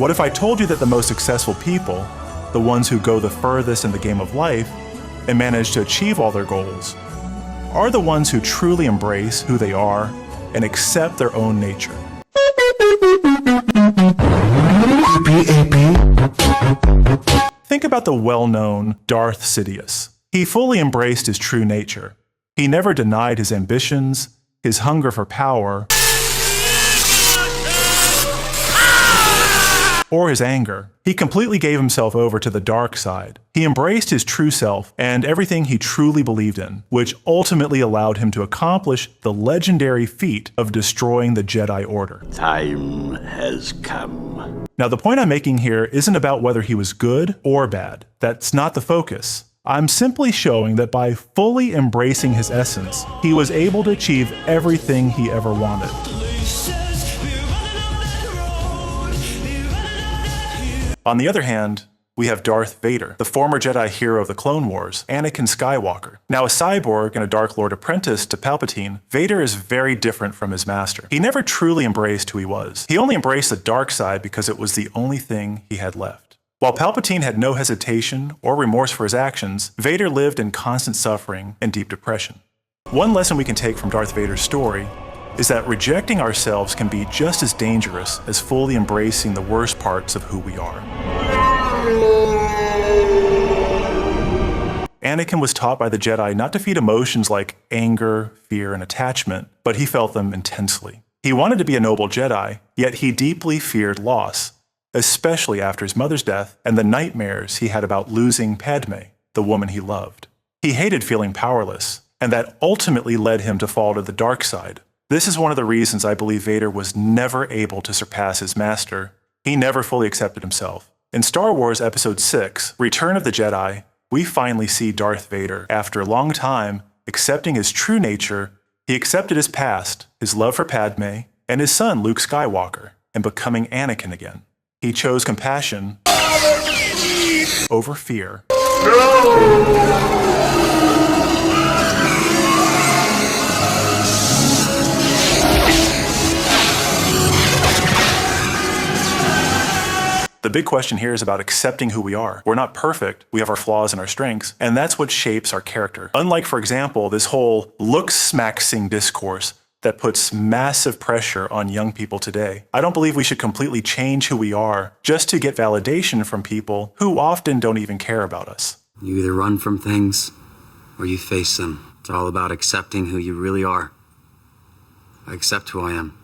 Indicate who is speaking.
Speaker 1: What if I told you that the most successful people, the ones who go the furthest in the game of life and manage to achieve all their goals, are the ones who truly embrace who they are and accept their own nature? Think about the well-known Darth Sidious. He fully embraced his true nature. He never denied his ambitions, his hunger for power, or his anger. He completely gave himself over to the dark side. He embraced his true self and everything he truly believed in, which ultimately allowed him to accomplish the legendary feat of destroying the Jedi Order.
Speaker 2: Time has come.
Speaker 1: Now, the point I'm making here isn't about whether he was good or bad. That's not the focus. I'm simply showing that by fully embracing his essence, he was able to achieve everything he ever wanted. On the other hand, we have Darth Vader, the former Jedi hero of the Clone Wars, Anakin Skywalker. Now a cyborg and a Dark Lord apprentice to Palpatine, Vader is very different from his master. He never truly embraced who he was. He only embraced the dark side because it was the only thing he had left. While Palpatine had no hesitation or remorse for his actions, Vader lived in constant suffering and deep depression. One lesson we can take from Darth Vader's story is that rejecting ourselves can be just as dangerous as fully embracing the worst parts of who we are. Anakin was taught by the Jedi not to feed emotions like anger, fear, and attachment, but he felt them intensely. He wanted to be a noble Jedi, yet he deeply feared loss, especially after his mother's death and the nightmares he had about losing Padme, the woman he loved. He hated feeling powerless, and that ultimately led him to fall to the dark side. This is one of the reasons I believe Vader was never able to surpass his master. He never fully accepted himself. In Star Wars Episode 6, Return of the Jedi, we finally see Darth Vader, after a long time, accepting his true nature. He accepted his past, his love for Padme, and his son Luke Skywalker, and becoming Anakin again. He chose compassion over fear. The big question here is about accepting who we are. We're not perfect, we have our flaws and our strengths, and that's what shapes our character. Unlike, for example, this whole look-smaxing discourse that puts massive pressure on young people today, I don't believe we should completely change who we are just to get validation from people who often don't even care about us.
Speaker 3: You either run from things or you face them. It's all about accepting who you really are. I accept who I am.